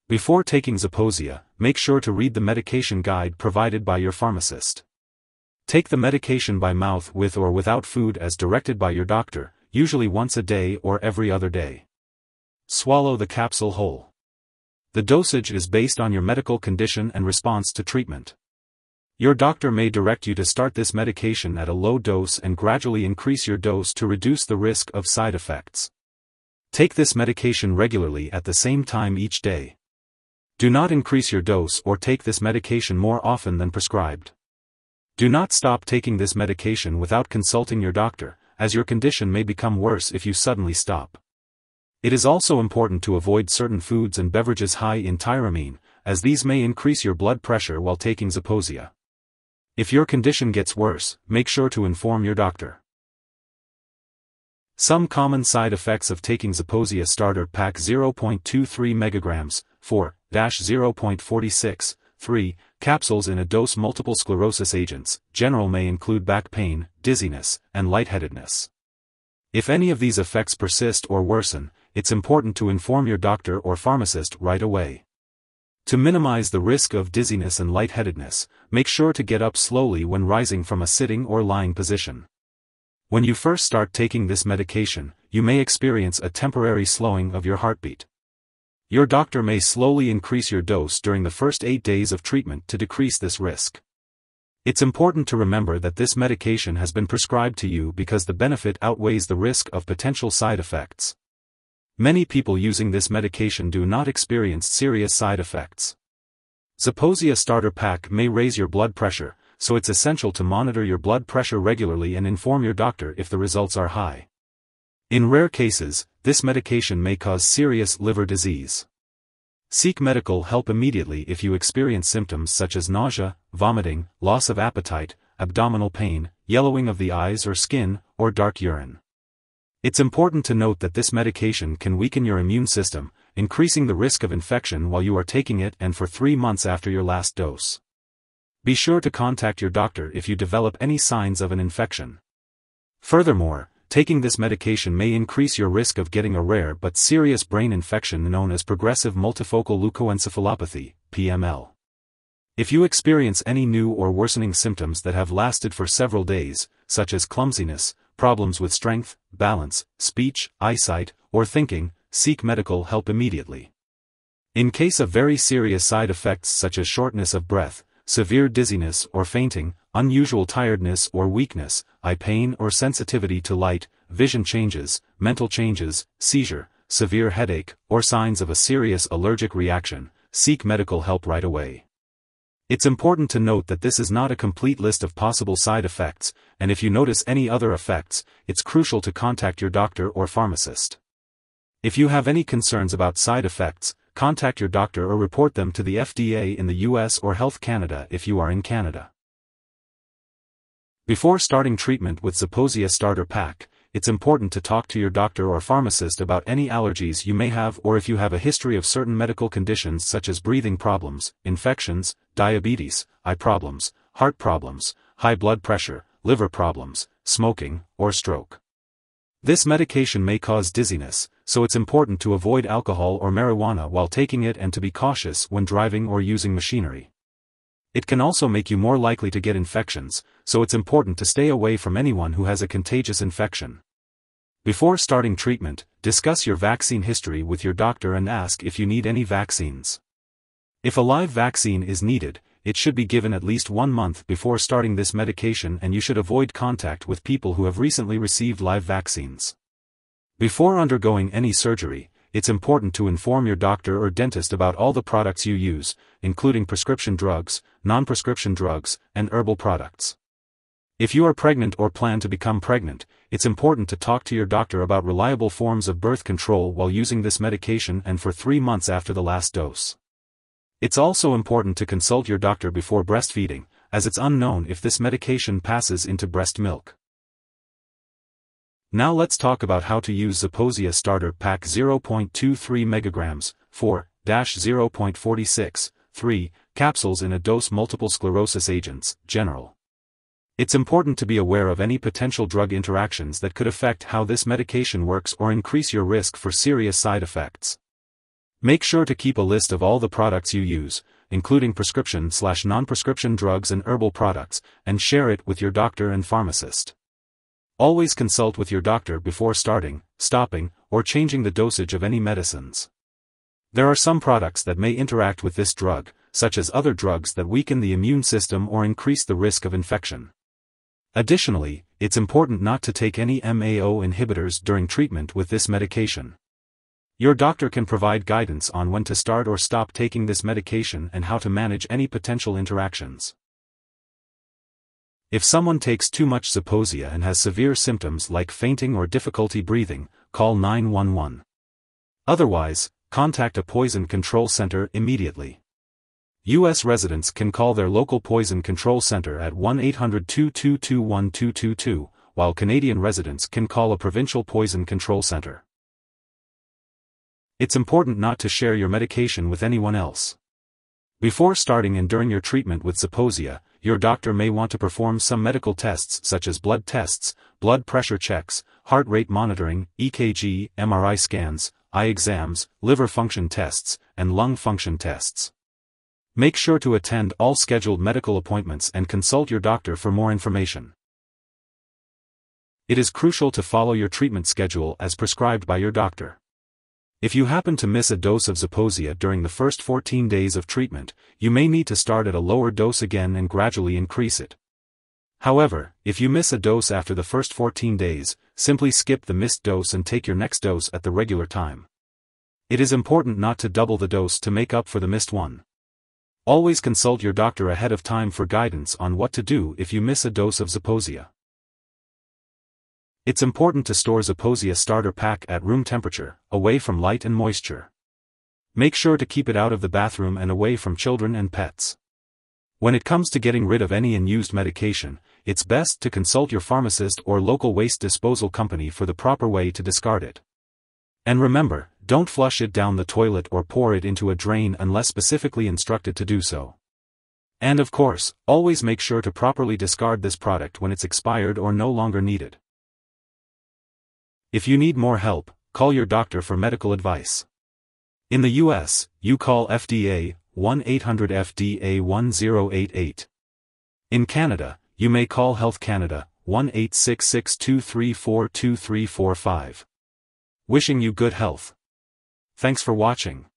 Before taking Zeposia, make sure to read the medication guide provided by your pharmacist. Take the medication by mouth with or without food as directed by your doctor, usually once a day or every other day. Swallow the capsule whole. The dosage is based on your medical condition and response to treatment. Your doctor may direct you to start this medication at a low dose and gradually increase your dose to reduce the risk of side effects. Take this medication regularly at the same time each day. Do not increase your dose or take this medication more often than prescribed. Do not stop taking this medication without consulting your doctor, as your condition may become worse if you suddenly stop. It is also important to avoid certain foods and beverages high in tyramine, as these may increase your blood pressure while taking Zeposia. If your condition gets worse, make sure to inform your doctor. Some common side effects of taking Zeposia Starter Pack 0.23 mg, 4-0.46, 3, capsules in a dose. Multiple sclerosis agents, general, may include back pain, dizziness, and lightheadedness. If any of these effects persist or worsen, it's important to inform your doctor or pharmacist right away. To minimize the risk of dizziness and lightheadedness, make sure to get up slowly when rising from a sitting or lying position. When you first start taking this medication, you may experience a temporary slowing of your heartbeat. Your doctor may slowly increase your dose during the first 8 days of treatment to decrease this risk. It's important to remember that this medication has been prescribed to you because the benefit outweighs the risk of potential side effects. Many people using this medication do not experience serious side effects. Zeposia Starter Pack may raise your blood pressure, so it's essential to monitor your blood pressure regularly and inform your doctor if the results are high. In rare cases, this medication may cause serious liver disease. Seek medical help immediately if you experience symptoms such as nausea, vomiting, loss of appetite, abdominal pain, yellowing of the eyes or skin, or dark urine. It's important to note that this medication can weaken your immune system, increasing the risk of infection while you are taking it and for 3 months after your last dose. Be sure to contact your doctor if you develop any signs of an infection. Furthermore, taking this medication may increase your risk of getting a rare but serious brain infection known as progressive multifocal leukoencephalopathy, PML. If you experience any new or worsening symptoms that have lasted for several days, such as clumsiness, problems with strength, balance, speech, eyesight, or thinking, seek medical help immediately. In case of very serious side effects such as shortness of breath, severe dizziness or fainting, unusual tiredness or weakness, eye pain or sensitivity to light, vision changes, mental changes, seizure, severe headache, or signs of a serious allergic reaction, seek medical help right away. It's important to note that this is not a complete list of possible side effects, and if you notice any other effects, it's crucial to contact your doctor or pharmacist. If you have any concerns about side effects, contact your doctor or report them to the FDA in the US or Health Canada if you are in Canada. Before starting treatment with Zeposia Starter Pack, it's important to talk to your doctor or pharmacist about any allergies you may have or if you have a history of certain medical conditions such as breathing problems, infections, diabetes, eye problems, heart problems, high blood pressure, liver problems, smoking, or stroke. This medication may cause dizziness, so it's important to avoid alcohol or marijuana while taking it and to be cautious when driving or using machinery. It can also make you more likely to get infections, so it's important to stay away from anyone who has a contagious infection. Before starting treatment, discuss your vaccine history with your doctor and ask if you need any vaccines. If a live vaccine is needed, it should be given at least 1 month before starting this medication, and you should avoid contact with people who have recently received live vaccines. Before undergoing any surgery, it's important to inform your doctor or dentist about all the products you use, including prescription drugs, non-prescription drugs, and herbal products. If you are pregnant or plan to become pregnant, it's important to talk to your doctor about reliable forms of birth control while using this medication and for 3 months after the last dose. It's also important to consult your doctor before breastfeeding, as it's unknown if this medication passes into breast milk. Now let's talk about how to use Zeposia Starter Pack 0.23 mg, 4-0.46, 3, capsules in a dose. Multiple sclerosis agents, general. It's important to be aware of any potential drug interactions that could affect how this medication works or increase your risk for serious side effects. Make sure to keep a list of all the products you use, including prescription/non-prescription drugs and herbal products, and share it with your doctor and pharmacist. Always consult with your doctor before starting, stopping, or changing the dosage of any medicines. There are some products that may interact with this drug, such as other drugs that weaken the immune system or increase the risk of infection. Additionally, it's important not to take any MAO inhibitors during treatment with this medication. Your doctor can provide guidance on when to start or stop taking this medication and how to manage any potential interactions. If someone takes too much Zeposia and has severe symptoms like fainting or difficulty breathing, call 911. Otherwise, contact a poison control center immediately. U.S. residents can call their local poison control center at 1-800-222-1222, while Canadian residents can call a provincial poison control center. It's important not to share your medication with anyone else. Before starting and during your treatment with Zeposia, your doctor may want to perform some medical tests such as blood tests, blood pressure checks, heart rate monitoring, EKG, MRI scans, eye exams, liver function tests, and lung function tests. Make sure to attend all scheduled medical appointments and consult your doctor for more information. It is crucial to follow your treatment schedule as prescribed by your doctor. If you happen to miss a dose of Zeposia during the first 14 days of treatment, you may need to start at a lower dose again and gradually increase it. However, if you miss a dose after the first 14 days, simply skip the missed dose and take your next dose at the regular time. It is important not to double the dose to make up for the missed one. Always consult your doctor ahead of time for guidance on what to do if you miss a dose of Zeposia. It's important to store Zeposia starter pack at room temperature, away from light and moisture. Make sure to keep it out of the bathroom and away from children and pets. When it comes to getting rid of any unused medication, it's best to consult your pharmacist or local waste disposal company for the proper way to discard it. And remember, don't flush it down the toilet or pour it into a drain unless specifically instructed to do so. And of course, always make sure to properly discard this product when it's expired or no longer needed. If you need more help, call your doctor for medical advice. In the US, you call FDA, 1-800-FDA-1088. In Canada, you may call Health Canada, 1-866-234-2345. Wishing you good health. Thanks for watching.